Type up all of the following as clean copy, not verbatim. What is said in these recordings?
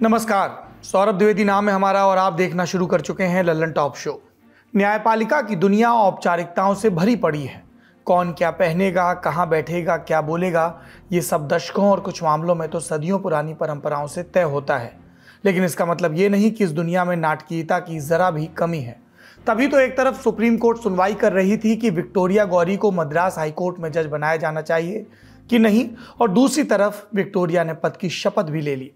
नमस्कार, सौरभ द्विवेदी नाम है हमारा और आप देखना शुरू कर चुके हैं लल्लन टॉप शो। न्यायपालिका की दुनिया औपचारिकताओं से भरी पड़ी है। कौन क्या पहनेगा, कहाँ बैठेगा, क्या बोलेगा, ये सब दशकों और कुछ मामलों में तो सदियों पुरानी परंपराओं से तय होता है। लेकिन इसका मतलब ये नहीं कि इस दुनिया में नाटकीयता की जरा भी कमी है। तभी तो एक तरफ सुप्रीम कोर्ट सुनवाई कर रही थी कि विक्टोरिया गौरी को मद्रास हाईकोर्ट में जज बनाया जाना चाहिए कि नहीं, और दूसरी तरफ विक्टोरिया ने पद की शपथ भी ले ली।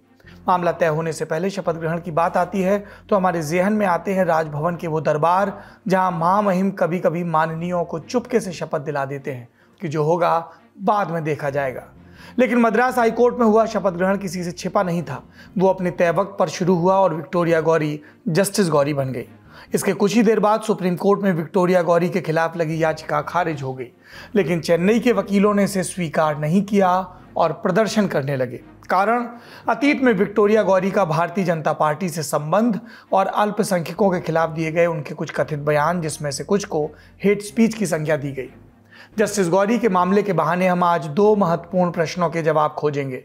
मामला तय होने से पहले शपथ ग्रहण की बात आती है तो हमारे ज़हन में आते हैं राजभवन के वो दरबार, जहां महामहिम कभी कभी माननीयों को चुपके से शपथ दिला देते हैं कि जो होगा बाद में देखा जाएगा। लेकिन मद्रास हाईकोर्ट में हुआ शपथ ग्रहण किसी से छिपा नहीं था। वो अपने तय वक्त पर शुरू हुआ और विक्टोरिया गौरी जस्टिस गौरी बन गई। इसके कुछ ही देर बाद सुप्रीम कोर्ट में विक्टोरिया गौरी के खिलाफ लगी याचिका खारिज हो गई। लेकिन चेन्नई के वकीलों ने इसे स्वीकार नहीं किया और प्रदर्शन करने लगे। कारण, अतीत में विक्टोरिया गौरी का भारतीय जनता पार्टी से संबंध और अल्पसंख्यकों के खिलाफ दिए गए उनके कुछ कथित बयान, जिसमें से कुछ को हेट स्पीच की संज्ञा दी गई। जस्टिस गौरी के मामले के बहाने हम आज दो महत्वपूर्ण प्रश्नों के जवाब खोजेंगे।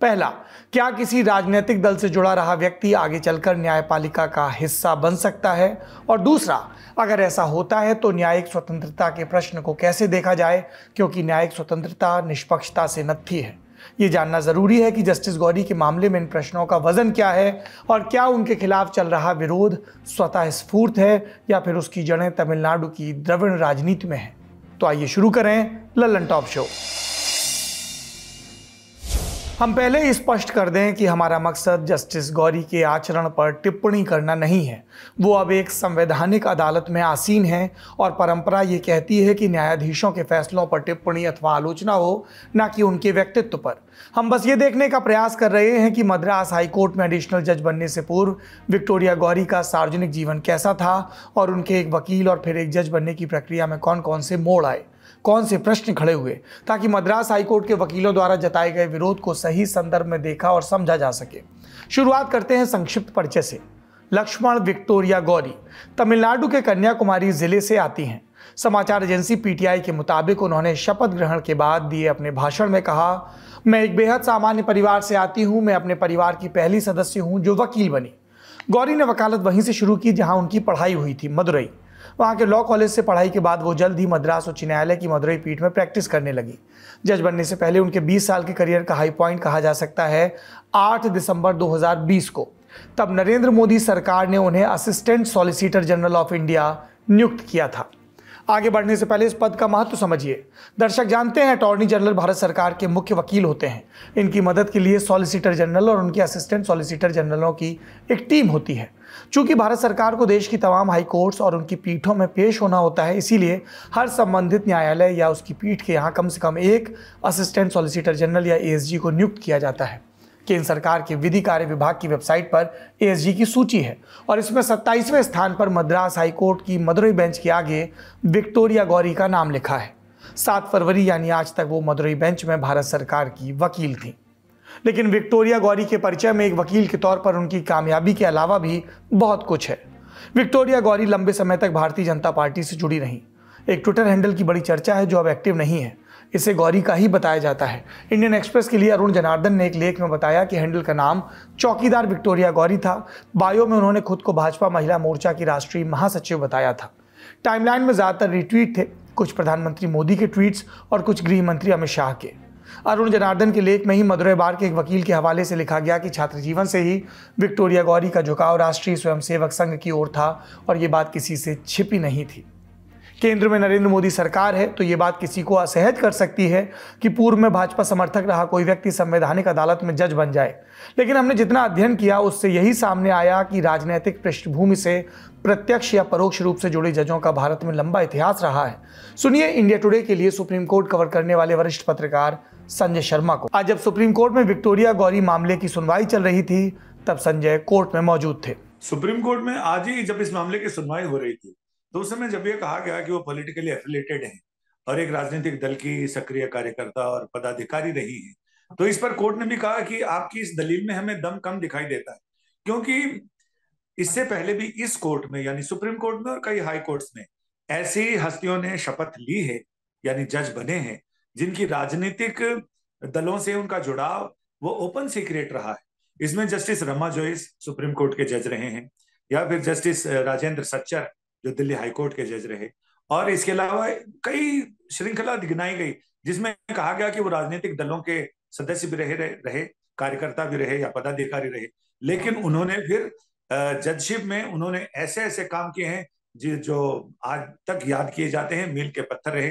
पहला, क्या किसी राजनीतिक दल से जुड़ा रहा व्यक्ति आगे चलकर न्यायपालिका का हिस्सा बन सकता है, और दूसरा, अगर ऐसा होता है तो न्यायिक स्वतंत्रता के प्रश्न को कैसे देखा जाए, क्योंकि न्यायिक स्वतंत्रता निष्पक्षता से नत्थी है। ये जानना जरूरी है कि जस्टिस गौरी के मामले में इन प्रश्नों का वजन क्या है और क्या उनके खिलाफ चल रहा विरोध स्वतः स्फूर्त है या फिर उसकी जड़ें तमिलनाडु की द्रविड़ राजनीति में है। तो आइए शुरू करें लल्लन टॉप शो। हम पहले ही स्पष्ट कर दें कि हमारा मकसद जस्टिस गौरी के आचरण पर टिप्पणी करना नहीं है। वो अब एक संवैधानिक अदालत में आसीन हैं और परंपरा ये कहती है कि न्यायाधीशों के फैसलों पर टिप्पणी अथवा आलोचना हो, ना कि उनके व्यक्तित्व पर। हम बस ये देखने का प्रयास कर रहे हैं कि मद्रास हाईकोर्ट में एडिशनल जज बनने से पूर्व विक्टोरिया गौरी का सार्वजनिक जीवन कैसा था और उनके एक वकील और फिर एक जज बनने की प्रक्रिया में कौन कौन से मोड़ आए, कौन से प्रश्न खड़े हुए, ताकि मद्रास हाईकोर्ट के वकीलों द्वारा जताए गए विरोध को सही संदर्भ में देखा और समझा जा सके। शुरुआत करते हैं संक्षिप्त परिचय से। लक्ष्मण विक्टोरिया गौरी तमिलनाडु के कन्याकुमारी जिले से आती हैं। समाचार एजेंसी पीटीआई के मुताबिक उन्होंने शपथ ग्रहण के बाद दिए अपने भाषण में कहा, मैं एक बेहद सामान्य परिवार से आती हूँ। मैं अपने परिवार की पहली सदस्य हूँ जो वकील बनी। गौरी ने वकालत वहीं से शुरू की जहाँ उनकी पढ़ाई हुई थी, मदुरई। वहाँ के लॉ कॉलेज से पढ़ाई के बाद वो जल्द ही मद्रास उच्च न्यायालय की मदुरई पीठ में प्रैक्टिस करने लगी। जज बनने से पहले उनके 20 साल के करियर का हाई पॉइंट कहा जा सकता है 8 दिसंबर 2020 को। तब नरेंद्र मोदी सरकार ने उन्हें assistant solicitor general of India नियुक्त किया था। आगे बढ़ने से पहले इस पद का महत्व समझिए। दर्शक जानते हैं अटॉर्नी जनरल भारत सरकार के मुख्य वकील होते हैं। इनकी मदद के लिए सॉलिसिटर जनरल और उनके असिस्टेंट सॉलिसिटर जनरलों की एक टीम होती है। चूंकि भारत सरकार को देश की तमाम हाई कोर्ट्स और उनकी पीठों में पेश होना होता है, इसीलिए हर संबंधित न्यायालय या उसकी पीठ के यहाँ कम से कम एक असिस्टेंट सॉलिसिटर जनरल या एएसजी को नियुक्त किया जाता है। केंद्र सरकार के विधि कार्य विभाग की वेबसाइट पर एएसजी की सूची है और इसमें 27वें स्थान पर मद्रास हाईकोर्ट की मदुरई बेंच के आगे विक्टोरिया गौरी का नाम लिखा है। 7 फरवरी यानी आज तक वो मदुरई बेंच में भारत सरकार की वकील थी। लेकिन विक्टोरिया गौरी के परिचय में एक वकील के तौर पर उनकी कामयाबी के अलावा भी बहुत कुछ है। विक्टोरिया गौरी लंबे समय तक भारतीय जनता पार्टी से जुड़ी रहीं। एक ट्विटर हैंडल की बड़ी चर्चा है जो अब एक्टिव नहीं है, इसे गौरी का ही बताया जाता है। इंडियन एक्सप्रेस के लिए अरुण जनार्दन ने एक लेख में बताया कि हैंडल का नाम चौकीदार विक्टोरिया गौरी था। बायो में उन्होंने खुद को भाजपा महिला मोर्चा की राष्ट्रीय महासचिव बताया था। टाइमलाइन में ज्यादातर रिट्वीट थे, कुछ प्रधानमंत्री मोदी के ट्वीट्स और कुछ गृह मंत्री अमित शाह के। अरुण जनार्दन के लेख में ही मदुरई बार के एक वकील के हवाले से लिखा गया कि छात्र जीवन से ही विक्टोरिया गौरी का झुकाव राष्ट्रीय स्वयंसेवक संघ की ओर था और ये बात किसी से छिपी नहीं थी। केंद्र में नरेंद्र मोदी सरकार है तो ये बात किसी को असहज कर सकती है कि पूर्व में भाजपा समर्थक रहा कोई व्यक्ति संवैधानिक अदालत में जज बन जाए। लेकिन हमने जितना अध्ययन किया उससे यही सामने आया कि राजनीतिक पृष्ठभूमि से प्रत्यक्ष या परोक्ष रूप से जुड़े जजों का भारत में लंबा इतिहास रहा है। सुनिए इंडिया टुडे के लिए सुप्रीम कोर्ट कवर करने वाले वरिष्ठ पत्रकार संजय शर्मा को। आज जब सुप्रीम कोर्ट में विक्टोरिया गौरी मामले की सुनवाई चल रही थी तब संजय कोर्ट में मौजूद थे। सुप्रीम कोर्ट में आज ही जब इस मामले की सुनवाई हो रही थी तो उस समय जब ये कहा गया कि वो पॉलिटिकली एफिलिएटेड हैं और एक राजनीतिक दल की सक्रिय कार्यकर्ता और पदाधिकारी रही हैं, तो इस पर कोर्ट ने भी कहा कि आपकी इस दलील में हमें दम कम दिखाई देता है, क्योंकि इससे पहले भी इस कोर्ट में यानी सुप्रीम कोर्ट में और कई हाई कोर्ट्स में ऐसी हस्तियों ने शपथ ली है यानी जज बने हैं जिनकी राजनीतिक दलों से उनका जुड़ाव वो ओपन सीक्रेट रहा है। इसमें justice Rama Joy's supreme court के जज रहे हैं, या फिर जस्टिस राजेंद्र सच्चर जो दिल्ली हाई कोर्ट के जज रहे, और इसके अलावा कई श्रृंखला गिनाई गई जिसमें कहा गया कि वो राजनीतिक दलों के सदस्य भी रहे, कार्यकर्ता भी रहे या पदाधिकारी रहे, लेकिन उन्होंने फिर जजशिप में उन्होंने ऐसे ऐसे काम किए हैं जो आज तक याद किए जाते हैं, मील के पत्थर रहे।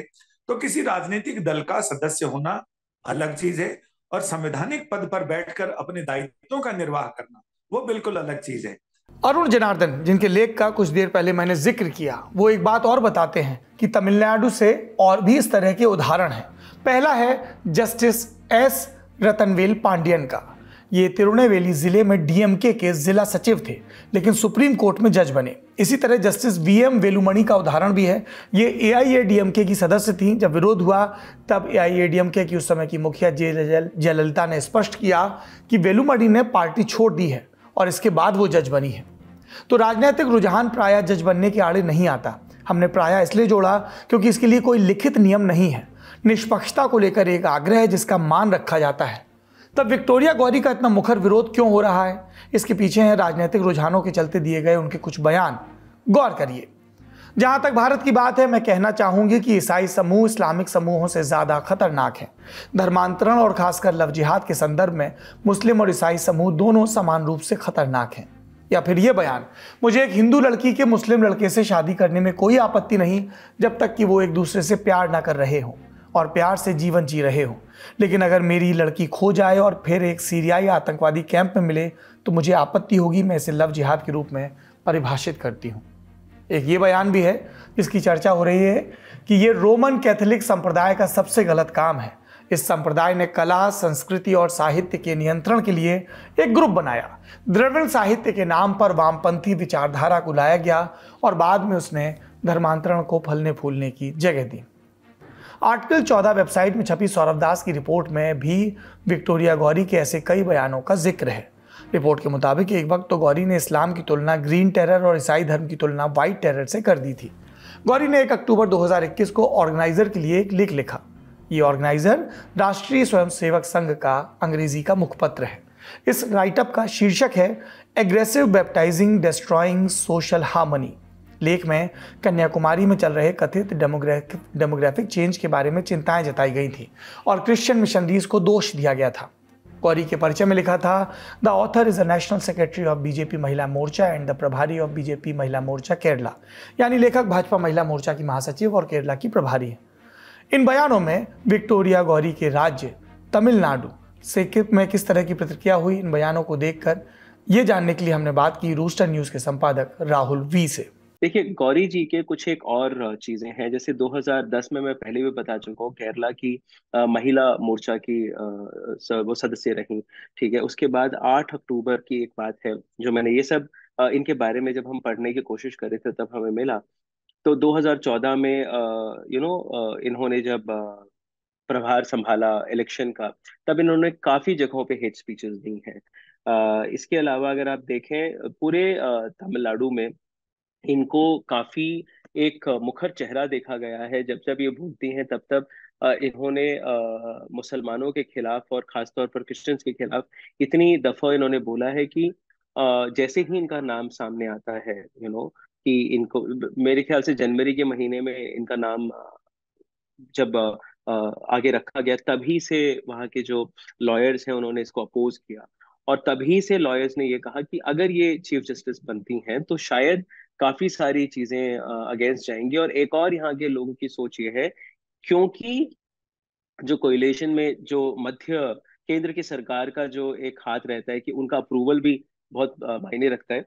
तो किसी राजनीतिक दल का सदस्य होना अलग चीज है, और संवैधानिक पद पर बैठकर अपने दायित्वों का निर्वाह करना वो बिल्कुल अलग चीज है। अरुण जनार्दन, जिनके लेख का कुछ देर पहले मैंने जिक्र किया, वो एक बात और बताते हैं कि तमिलनाडु से और भी इस तरह के उदाहरण हैं। पहला है जस्टिस एस रतनवेल पांडियन का। ये तिरुनेवेली जिले में डीएमके के जिला सचिव थे, लेकिन सुप्रीम कोर्ट में जज बने। इसी तरह जस्टिस वीएम वेलुमणि का उदाहरण भी है। ये एआईएडीएमके की सदस्य थी। जब विरोध हुआ तब एआईएडीएमके की उस समय की मुखिया जयललिता ने स्पष्ट किया कि वेलुमणि ने पार्टी छोड़ दी है, और इसके बाद वो जज बनी है। तो राजनीतिक रुझान प्रायः जज बनने के आड़े नहीं आता। हमने प्रायः इसलिए जोड़ा क्योंकि इसके लिए कोई लिखित नियम नहीं है। निष्पक्षता को लेकर एक आग्रह है जिसका मान रखा जाता है। तब विक्टोरिया गौरी का इतना मुखर विरोध क्यों हो रहा है? इसके पीछे है राजनीतिक रुझानों के चलते दिए गए उनके कुछ बयान। गौर करिए। जहां तक भारत की बात है, मैं कहना चाहूंगी कि ईसाई समूह इस्लामिक समूहों से ज्यादा खतरनाक है। धर्मांतरण और खासकर लव जिहाद के संदर्भ में मुस्लिम और ईसाई समूह दोनों समान रूप से खतरनाक हैं। या फिर ये बयान, मुझे एक हिंदू लड़की के मुस्लिम लड़के से शादी करने में कोई आपत्ति नहीं जब तक कि वो एक दूसरे से प्यार ना कर रहे हों और प्यार से जीवन जी रहे हों, लेकिन अगर मेरी लड़की खो जाए और फिर एक सीरियाई आतंकवादी कैंप में मिले तो मुझे आपत्ति होगी। मैं इसे लव जिहाद के रूप में परिभाषित करती हूँ। एक ये बयान भी है जिसकी चर्चा हो रही है कि ये रोमन कैथोलिक संप्रदाय का सबसे गलत काम है। इस संप्रदाय ने कला, संस्कृति और साहित्य के नियंत्रण के लिए एक ग्रुप बनाया। द्रविड़ साहित्य के नाम पर वामपंथी विचारधारा को लाया गया और बाद में उसने धर्मांतरण को फलने फूलने की जगह दी। आर्टिकल 14 वेबसाइट में छपी सौरभ दास की रिपोर्ट में भी विक्टोरिया गौरी के ऐसे कई बयानों का जिक्र है। रिपोर्ट के मुताबिक एक वक्त तो गौरी ने इस्लाम की तुलना ग्रीन टेरर और ईसाई धर्म की तुलना व्हाइट टेरर से कर दी थी। गौरी ने 1 अक्टूबर 2021 को ऑर्गेनाइजर के लिए एक लेख लिखा। ये ऑर्गेनाइजर राष्ट्रीय स्वयंसेवक संघ का अंग्रेजी का मुखपत्र है। इस राइटअप का शीर्षक है aggressive baptising destroying social harmony. लेख में कन्याकुमारी में चल रहे कथित डेमोग्राफिक चेंज के बारे में चिंताएं जताई गई थी और क्रिश्चियन मिशनरीज को दोष दिया गया था। गौरी के परिचय में लिखा था, the author is a national secretary of BJP महिला मोर्चा एंड द प्रभारी ऑफ बीजेपी महिला मोर्चा केरला। यानी लेखक भाजपा महिला मोर्चा की महासचिव और केरला की प्रभारी है। इन बयानों में विक्टोरिया गौरी के राज्य तमिलनाडु से में किस तरह की प्रतिक्रिया हुई, इन बयानों को देखकर ये जानने के लिए हमने बात की रूस्टर न्यूज के संपादक राहुल वी से। देखिए, गौरी जी के कुछ एक और चीजें हैं। जैसे 2010 में मैं पहले भी बता चुका हूँ, केरला की महिला मोर्चा की वो सदस्य रही। ठीक है, उसके बाद 8 अक्टूबर की एक बात है जो मैंने ये सब इनके बारे में जब हम पढ़ने की कोशिश कर रहे थे तब हमें मिला। तो 2014 में इन्होंने जब प्रभार संभाला इलेक्शन का, तब इन्होंने काफी जगहों पे हेट स्पीचेस दी हैं। इसके अलावा अगर आप देखें पूरे तमिलनाडु में इनको काफी एक मुखर चेहरा देखा गया है। जब जब ये बोलती हैं तब तब इन्होंने मुसलमानों के खिलाफ और खासतौर पर क्रिश्चियंस के खिलाफ इतनी दफा इन्होंने बोला है कि जैसे ही इनका नाम सामने आता है कि इनको, मेरे ख्याल से जनवरी के महीने में इनका नाम जब आगे रखा गया, तभी से वहाँ के जो लॉयर्स हैं उन्होंने इसको अपोज किया। और तभी से लॉयर्स ने ये कहा कि अगर ये चीफ जस्टिस बनती हैं तो शायद काफी सारी चीजें अगेंस्ट जाएंगी। और एक और यहाँ के लोगों की सोच ये है, क्योंकि जो कोयलेशन में जो मध्य केंद्र की सरकार का जो एक हाथ रहता है कि उनका अप्रूवल भी बहुत मायने रखता है।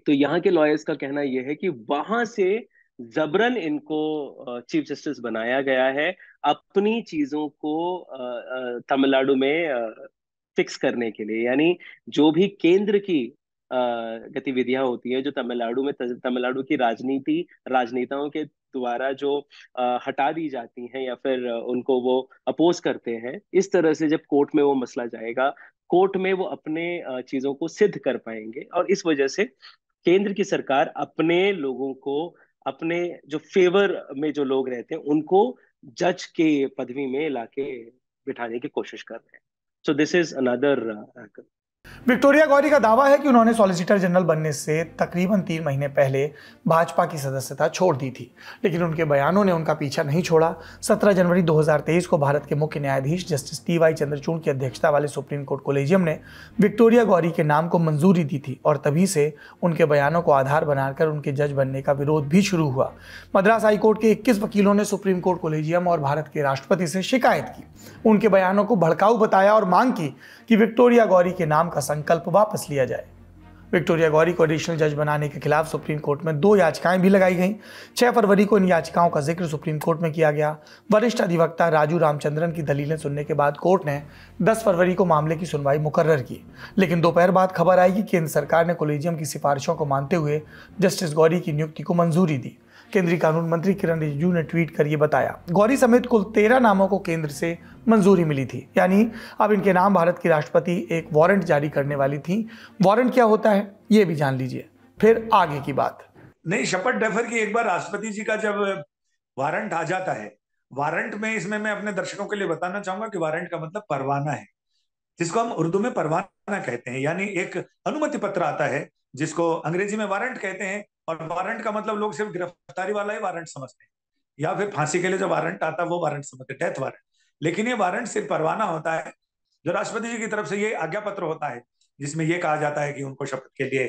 तो यहाँ के लॉयर्स का कहना यह है कि वहां से जबरन इनको चीफ जस्टिस बनाया गया है, अपनी चीजों को तमिलनाडु में फिक्स करने के लिए। यानी जो भी केंद्र की गतिविधियां होती हैं, जो तमिलनाडु में तमिलनाडु की राजनीति राजनेताओं के द्वारा जो हटा दी जाती हैं या फिर उनको वो अपोज करते हैं, इस तरह से जब कोर्ट में वो मसला जाएगा, कोर्ट में वो अपने चीजों को सिद्ध कर पाएंगे। और इस वजह से केंद्र की सरकार अपने लोगों को, अपने जो फेवर में जो लोग रहते हैं उनको जज के पदवी में लाके बिठाने की कोशिश कर रहे हैं। So this is another. Victoria Gauri का दावा है कि उन्होंने सॉलिसिटर जनरल बनने से तकरीबन 3 महीने पहले भाजपा की सदस्यता छोड़ दी थी, लेकिन उनके बयानों ने उनका पीछा नहीं छोड़ा। 17 जनवरी 2023 को भारत के मुख्य न्यायाधीश जस्टिस टी.वाई. चंद्रचूड़ की अध्यक्षता वाले सुप्रीम कोर्ट कोलेजियम ने विक्टोरिया गौरी के नाम को मंजूरी दी थी और तभी से उनके बयानों को आधार बनाकर उनके जज बनने का विरोध भी शुरू हुआ। मद्रास हाईकोर्ट के 21 वकीलों ने सुप्रीम कोर्ट कोलेजियम और भारत के राष्ट्रपति से शिकायत की, उनके बयानों को भड़काऊ बताया और मांग की कि विक्टोरिया गौरी के नाम का संकल्प वापस लिया जाए। विक्टोरिया गौरी को एडिशनल जज बनाने के खिलाफ सुप्रीम कोर्ट में 2 याचिकाएं भी लगाई गईं। 6 फरवरी को इन याचिकाओं का जिक्र सुप्रीम कोर्ट में किया गया। वरिष्ठ अधिवक्ता राजू रामचंद्रन की दलीलें सुनने के बाद कोर्ट ने 10 फरवरी को मामले की सुनवाई मुकर्रर की, लेकिन दोपहर बाद खबर आई कि केंद्र सरकार ने कोलेजियम की सिफारिशों को मानते हुए जस्टिस गौरी की नियुक्ति को मंजूरी दी। केंद्रीय कानून मंत्री किरण रिजिजू ने ट्वीट कर ये बताया, गौरी समेत कुल 13 नामों को केंद्र से मंजूरी मिली थी, यानी अब इनके नाम भारत की राष्ट्रपति एक वारंट जारी करने वाली थी। वारंट क्या होता है ये भी जान लीजिए, फिर आगे की बात। नहीं, शपथ डेफर की एक बार राष्ट्रपति जी का जब वारंट आ जाता है, वारंट में इसमें मैं अपने दर्शकों के लिए बताना चाहूंगा कि वारंट का मतलब परवाना है, जिसको हम उर्दू में परवाना कहते हैं, यानी एक अनुमति पत्र आता है जिसको अंग्रेजी में वारंट कहते हैं। और वारंट का मतलब लोग सिर्फ गिरफ्तारी वाला ही वारंट समझते हैं, या फिर फांसी के लिए जो वारंट आता है वो वारंट समझते हैं, डेथ वारंट। लेकिन ये वारंट सिर्फ परवाना होता है जो राष्ट्रपति जी की तरफ से ये आज्ञा पत्र होता है, जिसमें ये कहा जाता है कि उनको शपथ के लिए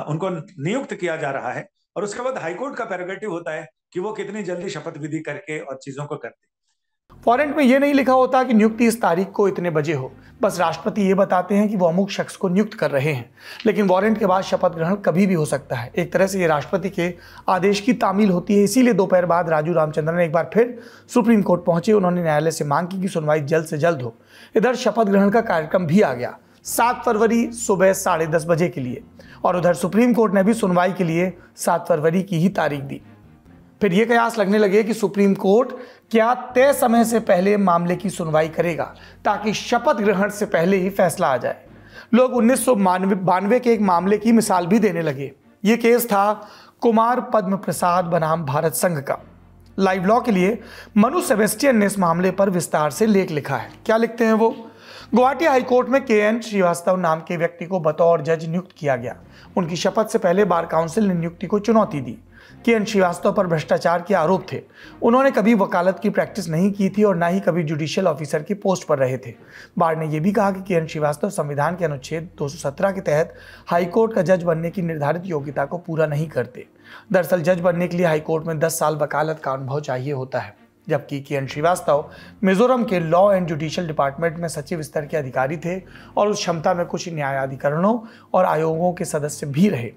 उनको नियुक्त किया जा रहा है। और उसके बाद हाईकोर्ट का प्रेरोगेटिव होता है कि वो कितनी जल्दी शपथ विधि करके और चीजों को करते। वारंट में यह नहीं लिखा होता कि नियुक्ति इस तारीख को इतने बजे हो, बस राष्ट्रपति ये बताते हैं कि वो अमुक शख्स को नियुक्त कर रहे हैं। लेकिन वारंट के बाद शपथ ग्रहण कभी भी हो सकता है। एक तरह से ये राष्ट्रपति के आदेश की तामील होती है। इसीलिए दोपहर बाद राजू रामचंद्रन एक बार फिर सुप्रीम कोर्ट पहुंचे। उन्होंने न्यायालय से मांग की कि सुनवाई जल्द से जल्द हो। इधर शपथ ग्रहण का कार्यक्रम भी आ गया 7 फरवरी सुबह 10:30 बजे के लिए, और उधर सुप्रीम कोर्ट ने भी सुनवाई के लिए 7 फरवरी की ही तारीख दी। फिर यह कयास लगने लगे कि सुप्रीम कोर्ट क्या तय समय से पहले मामले की सुनवाई करेगा ताकि शपथ ग्रहण से पहले ही फैसला आ जाए। लोग 1992 के एक मामले की मिसाल भी देने लगे। यह केस था कुमार पद्म प्रसाद बनाम भारत संघ का। लाइव लॉ के लिए मनु सेबेस्टियन ने इस मामले पर विस्तार से लेख लिखा है। क्या लिखते हैं वो? गुवाहाटी हाईकोर्ट में के.एन. श्रीवास्तव नाम के व्यक्ति को बतौर जज नियुक्त किया गया। उनकी शपथ से पहले बार काउंसिल ने नियुक्ति को चुनौती दी। के.एन. श्रीवास्तव पर भ्रष्टाचार के आरोप थे। उन्होंने कभी वकालत की प्रैक्टिस नहीं की थी और ना ही कभी जुडिशियल ऑफिसर की पोस्ट पर रहे थे। बार ने यह भी कहा कि के.एन. श्रीवास्तव संविधान के अनुच्छेद 217 के तहत हाईकोर्ट का जज बनने की निर्धारित योग्यता को पूरा नहीं करते। दरअसल जज बनने के लिए हाईकोर्ट में 10 साल वकालत का अनुभव चाहिए होता है, जबकि के.एन. श्रीवास्तव मिजोरम के लॉ एंड जुडिशियल डिपार्टमेंट में सचिव स्तर के अधिकारी थे और उस क्षमता में कुछ न्यायाधिकरणों और आयोगों के सदस्य भी रहे।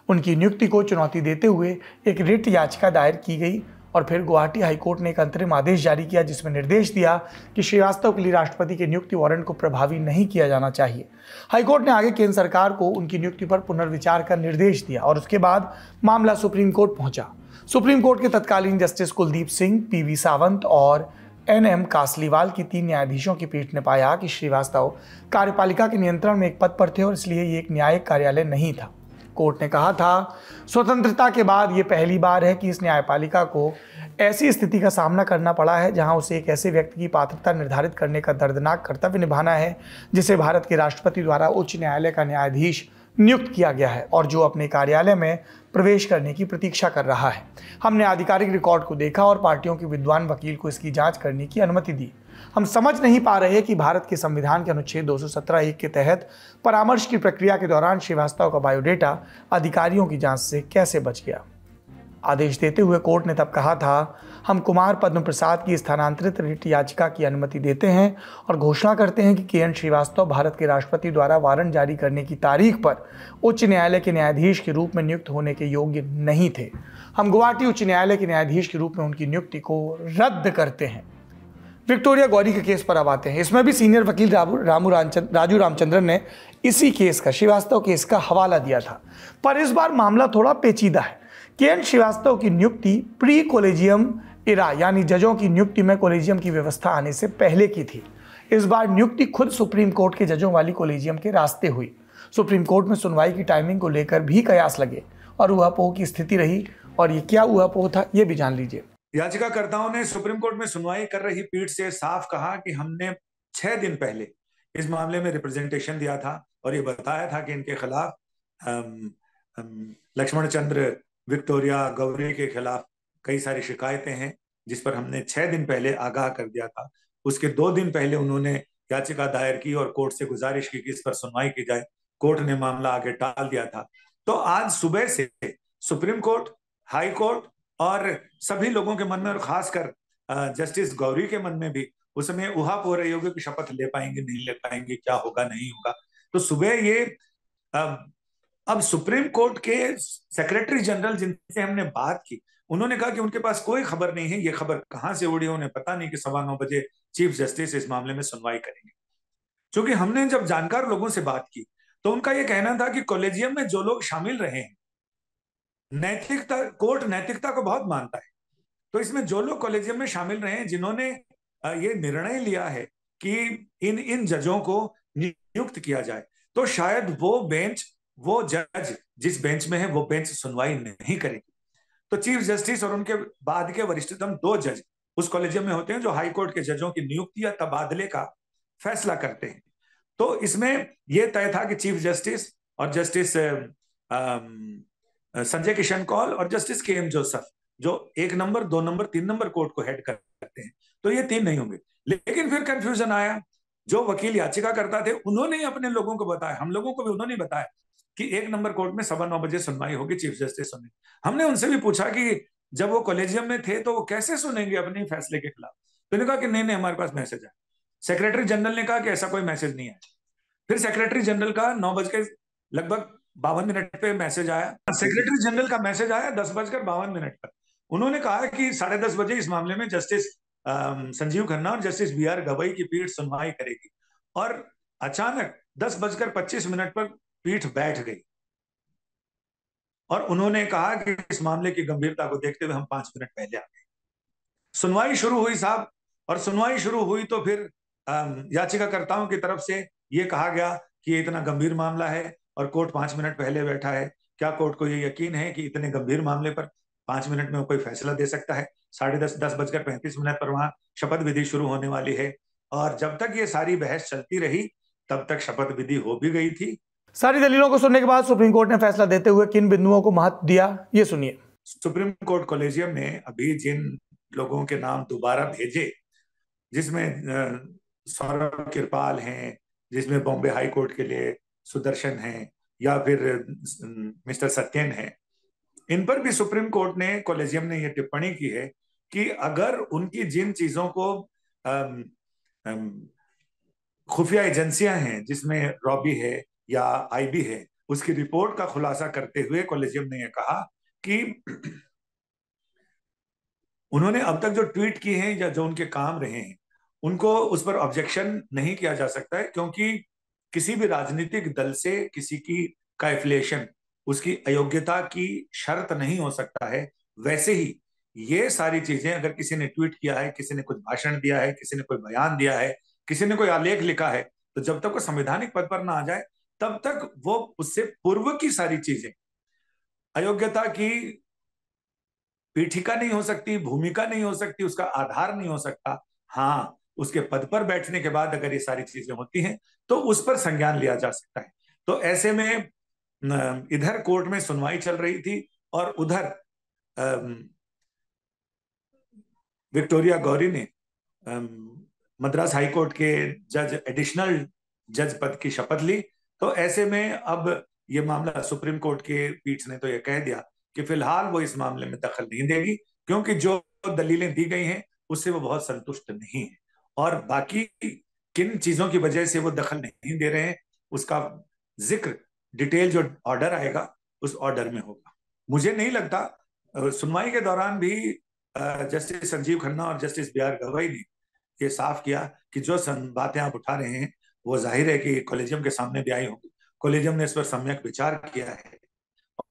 उनकी नियुक्ति को चुनौती देते हुए एक रिट याचिका दायर की गई और फिर गुवाहाटी हाईकोर्ट ने एक अंतरिम आदेश जारी किया जिसमें निर्देश दिया कि श्रीवास्तव के लिए राष्ट्रपति के नियुक्ति वारंट को प्रभावी नहीं किया जाना चाहिए। हाईकोर्ट ने आगे केंद्र सरकार को उनकी नियुक्ति पर पुनर्विचार का निर्देश दिया और उसके बाद मामला सुप्रीम कोर्ट पहुंचा। सुप्रीम कोर्ट के तत्कालीन जस्टिस कुलदीप सिंह, पी.वी. सावंत और एन.एम. कासलीवाल की 3 न्यायाधीशों की पीठ ने पाया कि श्रीवास्तव कार्यपालिका के नियंत्रण में एक पद पर थे और इसलिए ये एक न्यायिक कार्यालय नहीं था। कोर्ट ने कहा था, स्वतंत्रता के बाद ये पहली बार है कि इस न्यायपालिका को ऐसी स्थिति का सामना करना पड़ा है जहां उसे एक ऐसे व्यक्ति की पात्रता निर्धारित करने का दर्दनाक कर्तव्य निभाना है जिसे भारत के राष्ट्रपति द्वारा उच्च न्यायालय का न्यायाधीश नियुक्त किया गया है और जो अपने कार्यालय में प्रवेश करने की प्रतीक्षा कर रहा है। हमने आधिकारिक रिकॉर्ड को देखा और पार्टियों के विद्वान वकील को इसकी जांच करने की अनुमति दी। हम समझ नहीं पा रहे कि भारत के संविधान के अनुच्छेद 217(1) के तहत परामर्श की प्रक्रिया के दौरान श्रीवास्तव का बायोडेटा अधिकारियों की जांच से कैसे बच गया। आदेश देते हुए कोर्ट ने तब कहा था, हम कुमार पद्म प्रसाद की स्थानांतरित रिट याचिका की अनुमति देते हैं और घोषणा करते हैं कि के.एन. श्रीवास्तव भारत के राष्ट्रपति द्वारा वारंट जारी करने की तारीख पर उच्च न्यायालय के न्यायाधीश के रूप में नियुक्त होने के योग्य नहीं थे। हम गुवाहाटी उच्च न्यायालय के न्यायाधीश के रूप में उनकी नियुक्ति को रद्द करते हैं। विक्टोरिया गौरी के केस पर अब आते हैं। इसमें भी सीनियर वकील राजू रामचंद्रन ने इसी केस का, श्रीवास्तव केस का हवाला दिया था, पर इस बार मामला थोड़ा पेचीदा है। के.एन. श्रीवास्तव की नियुक्ति प्री कोलेजियम इरा यानी जजों की नियुक्ति में कोलेजियम की व्यवस्था आने से पहले की थी। इस बार नियुक्ति खुद सुप्रीम कोर्ट के जजों वाली कोलेजियम के रास्ते हुई। सुप्रीम कोर्ट में सुनवाई की टाइमिंग को लेकर भी कयास लगे और ऊहापोह की स्थिति रही। और ये क्या ऊहापोह था ये भी जान लीजिए। याचिकाकर्ताओं ने सुप्रीम कोर्ट में सुनवाई कर रही पीठ से साफ कहा कि हमने 6 दिन पहले इस मामले में रिप्रेजेंटेशन दिया था और ये बताया था कि इनके खिलाफ लक्ष्मण चंद्र विक्टोरिया गौरी के खिलाफ कई सारी शिकायतें हैं, जिस पर हमने 6 दिन पहले आगाह कर दिया था। उसके 2 दिन पहले उन्होंने याचिका दायर की और कोर्ट से गुजारिश की कि इस पर सुनवाई की जाए। कोर्ट ने मामला आगे टाल दिया था। तो आज सुबह से सुप्रीम कोर्ट, हाई कोर्ट और सभी लोगों के मन में, और खासकर जस्टिस गौरी के मन में भी उस समय उहाप हो रही होगी कि शपथ ले पाएंगे नहीं ले पाएंगे, क्या होगा नहीं होगा। तो सुबह ये अब सुप्रीम कोर्ट के सेक्रेटरी जनरल जिनसे हमने बात की, उन्होंने कहा कि उनके पास कोई खबर नहीं है, ये खबर कहां से उड़ी उन्हें पता नहीं कि 9:15 बजे चीफ जस्टिस इस मामले में सुनवाई करेंगे। क्योंकि हमने जब जानकार लोगों से बात की तो उनका यह कहना था कि कॉलेजियम में जो लोग शामिल रहे हैं, नैतिकता, कोर्ट नैतिकता को बहुत मानता है। तो इसमें जो लोग कॉलेजियम में शामिल रहे हैं, जिन्होंने ये निर्णय लिया है कि इन इन जजों को नियुक्त किया जाए, तो शायद वो बेंच, वो जज जिस बेंच में है वो बेंच सुनवाई नहीं करेगी। तो चीफ जस्टिस और उनके बाद के वरिष्ठतम 2 जज उस कॉलेजियम में होते हैं जो हाई कोर्ट के जजों की नियुक्ति या तबादले का फैसला करते हैं। तो इसमें यह तय था कि चीफ जस्टिस और जस्टिस संजय किशन कौल और जस्टिस के एम जोसेफ, जो 1 नंबर, 2 नंबर, 3 नंबर कोर्ट को हेड करते हैं, तो ये 3 नहीं होंगे। लेकिन फिर कंफ्यूजन आया। जो वकील याचिका करता थे उन्होंने ही अपने लोगों को बताया, हम लोगों को भी उन्होंने बताया कि 1 नंबर कोर्ट में 9:15 बजे सुनवाई होगी, चीफ जस्टिस सुनेंगे। हमने उनसे भी पूछा कि जब वो कॉलेजियम में थे तो वो कैसे सुनेंगे अपने फैसले के खिलाफ। तो उन्होंने कहा कि नहीं नहीं, हमारे पास मैसेज है। सेक्रेटरी जनरल ने कहा कि ऐसा कोई मैसेज नहीं है। फिर सेक्रेटरी जनरल का 9:52 पे मैसेज आया। सेक्रेटरी जनरल का मैसेज आया 10:52 पर। उन्होंने कहा कि 10:30 बजे इस मामले में जस्टिस संजीव खन्ना और जस्टिस बी आर गवई की पीठ सुनवाई करेगी। और अचानक 10:25 पर पीठ बैठ गई और उन्होंने कहा कि इस मामले की गंभीरता को देखते हुए हम 5 मिनट पहले आ गए। सुनवाई शुरू हुई साहब, और सुनवाई शुरू हुई तो फिर याचिकाकर्ताओं की तरफ से ये कहा गया कि ये इतना गंभीर मामला है और कोर्ट 5 मिनट पहले बैठा है। क्या कोर्ट को ये यकीन है कि इतने गंभीर मामले पर 5 मिनट में वो कोई फैसला दे सकता है? 10:35 पर वहां शपथ विधि शुरू होने वाली है, और जब तक ये सारी बहस चलती रही तब तक शपथ विधि हो भी गई थी। सारी दलीलों को सुनने के बाद सुप्रीम कोर्ट ने फैसला देते हुए किन बिंदुओं को महत्व दिया, ये सुनिए। सुप्रीम कोर्ट कॉलेजियम ने अभी जिन लोगों के नाम दोबारा भेजे, जिसमें सौरभ कृपाल हैं, जिसमें बॉम्बे हाई कोर्ट के लिए सुदर्शन हैं, या फिर मिस्टर सत्यन हैं, इन पर भी सुप्रीम कोर्ट ने, कॉलेजियम ने यह टिप्पणी की है कि अगर उनकी जिन चीजों को खुफिया एजेंसियां हैं, जिसमें रॉबी है या आईबी है, उसकी रिपोर्ट का खुलासा करते हुए कॉलेजियम ने यह कहा कि उन्होंने अब तक जो ट्वीट किए हैं या जो उनके काम रहे हैं, उनको उस पर ऑब्जेक्शन नहीं किया जा सकता है, क्योंकि किसी भी राजनीतिक दल से किसी की का एफिलिएशन उसकी अयोग्यता की शर्त नहीं हो सकता है। वैसे ही ये सारी चीजें, अगर किसी ने ट्वीट किया है, किसी ने कुछ भाषण दिया है, किसी ने कोई बयान दिया है, किसी ने कोई आलेख लिखा है, तो जब तक वो संवैधानिक पद पर ना आ जाए तब तक वो उससे पूर्व की सारी चीजें, अयोग्यता की पीठिका नहीं हो सकती, भूमिका नहीं हो सकती, उसका आधार नहीं हो सकता। हाँ, उसके पद पर बैठने के बाद अगर ये सारी चीजें होती हैं तो उस पर संज्ञान लिया जा सकता है। तो ऐसे में इधर कोर्ट में सुनवाई चल रही थी और उधर विक्टोरिया गौरी ने मद्रास हाई कोर्ट के जज, एडिशनल जज पद की शपथ ली। तो ऐसे में अब ये मामला सुप्रीम कोर्ट के पीठ ने तो ये कह दिया कि फिलहाल वो इस मामले में दखल नहीं देगी, क्योंकि जो दलीलें दी गई हैं उससे वो बहुत संतुष्ट नहीं है, और बाकी किन चीजों की वजह से वो दखल नहीं दे रहे हैं उसका जिक्र, डिटेल जो ऑर्डर आएगा उस ऑर्डर में होगा। मुझे नहीं लगता, सुनवाई के दौरान भी जस्टिस संजीव खन्ना और जस्टिस बी आर गवई ने ये साफ किया कि जो बातें आप उठा रहे हैं वो जाहिर है कि कॉलेजियम के सामने भी आई होंगी। कॉलेजियम ने इस पर सम्यक विचार किया है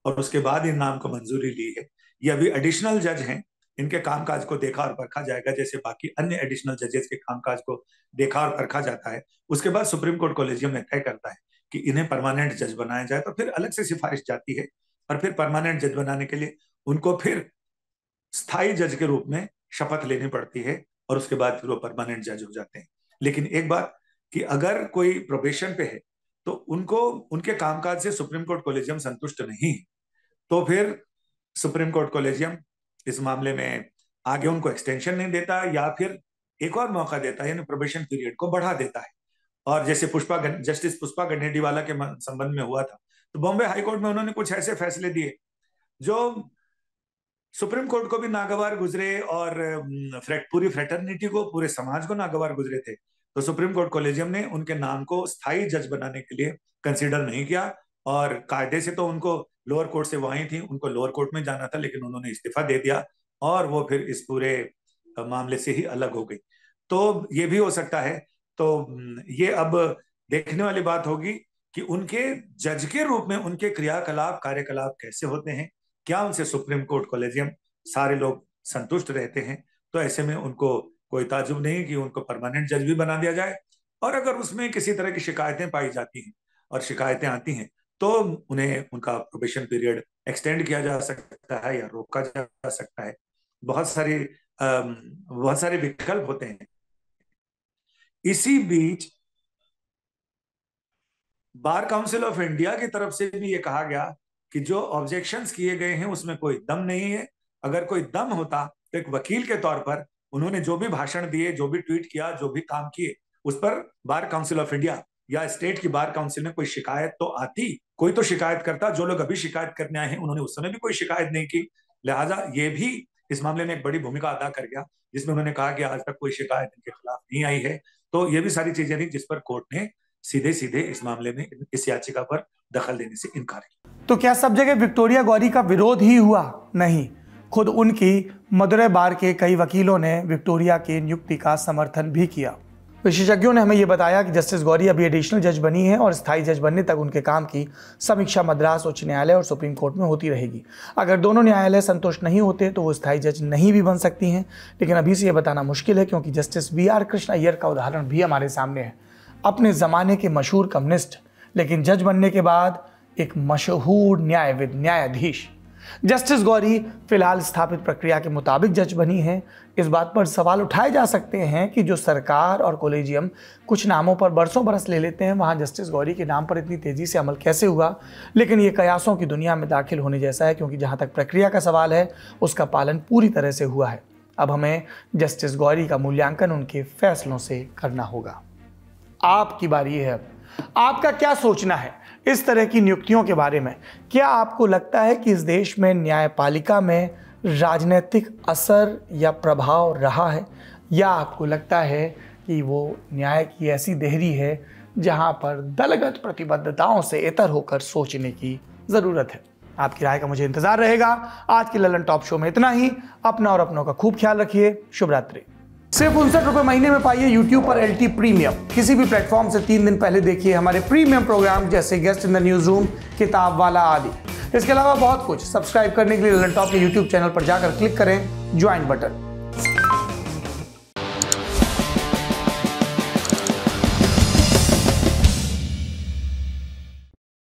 और उसके बाद इन नाम को मंजूरी ली है। ये अभी एडिशनल जज हैं, इनके कामकाज को देखा और परखा जाएगा, जैसे बाकी अन्य एडिशनल जजेस के कामकाज को देखा और परखा जाता है। उसके बाद सुप्रीम कोर्ट कॉलेजियम में तय करता है कि इन्हें परमानेंट जज बनाया जाए, तो फिर अलग से सिफारिश जाती है और फिर परमानेंट जज बनाने के लिए उनको फिर स्थायी जज के रूप में शपथ लेनी पड़ती है और उसके बाद फिर वो परमानेंट जज हो जाते हैं। लेकिन एक बात, कि अगर कोई प्रोबेशन पे है तो उनको उनके कामकाज से सुप्रीम कोर्ट कॉलेजियम संतुष्ट नहीं, तो फिर सुप्रीम कोर्ट कॉलेजियम इस मामले में आगे उनको एक्सटेंशन नहीं देता या फिर एक और मौका देता है, यानी प्रोबेशन पीरियड को बढ़ा देता है। और जैसे जस्टिस पुष्पा गन्नेडीवाला के संबंध में हुआ था, तो बॉम्बे हाई कोर्ट में उन्होंने कुछ ऐसे फैसले दिए जो सुप्रीम कोर्ट को भी नागवार गुजरे और पूरी फ्रेटर्निटी को, पूरे समाज को नागवार गुजरे थे। तो सुप्रीम कोर्ट कॉलेजियम ने उनके नाम को स्थायी जज बनाने के लिए कंसीडर नहीं किया, और कायदे से तो उनको लोअर कोर्ट से वहीं थी, उनको लोअर कोर्ट में जाना था, लेकिन उन्होंने इस्तीफा दे दिया और वो फिर इस पूरे मामले से ही अलग हो गई। तो ये भी हो सकता है। तो ये अब देखने वाली बात होगी कि उनके जज के रूप में उनके कार्यकलाप कैसे होते हैं, क्या उनसे सुप्रीम कोर्ट कॉलेजियम सारे लोग संतुष्ट रहते हैं। तो ऐसे में उनको कोई ताजुब नहीं कि उनको परमानेंट जज भी बना दिया जाए, और अगर उसमें किसी तरह की शिकायतें पाई जाती हैं और शिकायतें आती हैं तो उन्हें उनका प्रोबेशन पीरियड एक्सटेंड किया जा सकता है या रोका जा सकता है। बहुत सारे विकल्प होते हैं। इसी बीच बार काउंसिल ऑफ इंडिया की तरफ से भी ये कहा गया कि जो ऑब्जेक्शंस किए गए हैं उसमें कोई दम नहीं है। अगर कोई दम होता तो एक वकील के तौर पर उन्होंने जो भी भाषण दिए, जो भी ट्वीट किया, जो भी काम किए, उस पर बार काउंसिल ऑफ इंडिया या स्टेट की बार काउंसिल में कोई शिकायत तो आती, कोई तो शिकायत करता। जो लोग अभी शिकायत करने आए हैं उन्होंने उस समय भी कोई शिकायत नहीं की, लिहाजा ये भी इस मामले में एक बड़ी भूमिका अदा कर गया, जिसमें उन्होंने कहा कि आज तक कोई शिकायत इनके खिलाफ नहीं आई है। तो ये भी सारी चीजें थी जिस पर कोर्ट ने सीधे सीधे इस मामले में इस याचिका पर दखल देने से इनकार किया। तो क्या सब जगह विक्टोरिया गौरी का विरोध ही हुआ? नहीं, खुद उनकी मदुरै बार के कई वकीलों ने विक्टोरिया की नियुक्ति का समर्थन भी किया। विशेषज्ञों ने हमें यह बताया कि जस्टिस गौरी अभी एडिशनल जज बनी है और स्थायी जज बनने तक उनके काम की समीक्षा मद्रास उच्च न्यायालय और सुप्रीम कोर्ट में होती रहेगी। अगर दोनों न्यायालय संतुष्ट नहीं होते तो वो स्थायी जज नहीं भी बन सकती हैं, लेकिन अभी से यह बताना मुश्किल है, क्योंकि जस्टिस BR कृष्ण अय्यर का उदाहरण भी हमारे सामने है। अपने ज़माने के मशहूर कम्युनिस्ट, लेकिन जज बनने के बाद एक मशहूर न्यायविद, न्यायाधीश। जस्टिस गौरी फिलहाल स्थापित प्रक्रिया के मुताबिक जज बनी है। इस बात पर सवाल उठाए जा सकते हैं कि जो सरकार और कॉलेजियम कुछ नामों पर बरसों बरस ले लेते हैं, वहाँ जस्टिस गौरी के नाम पर इतनी तेज़ी से अमल कैसे हुआ। लेकिन ये कयासों की दुनिया में दाखिल होने जैसा है, क्योंकि जहाँ तक प्रक्रिया का सवाल है उसका पालन पूरी तरह से हुआ है। अब हमें जस्टिस गौरी का मूल्यांकन उनके फैसलों से करना होगा। आपकी बारी है। आपका क्या सोचना है इस तरह की नियुक्तियों के बारे में? क्या आपको लगता है कि इस देश में न्यायपालिका में राजनीतिक असर या प्रभाव रहा है, या आपको लगता है कि वो न्याय की ऐसी देहरी है जहां पर दलगत प्रतिबद्धताओं से इतर होकर सोचने की ज़रूरत है? आपकी राय का मुझे इंतज़ार रहेगा। आज के ललन टॉप शो में इतना ही। अपना और अपनों का खूब ख्याल रखिए। शुभ रात्रि। सिर्फ 59 रुपये महीने में पाइए YouTube पर LT प्रीमियम। किसी भी प्लेटफॉर्म से 3 दिन पहले देखिए हमारे प्रीमियम प्रोग्राम जैसे guest in the news room, किताब वाला आदि। इसके अलावा बहुत कुछ। सब्सक्राइब करने के लिए ललन टॉप के YouTube चैनल पर जाकर क्लिक करें ज्वाइन बटन।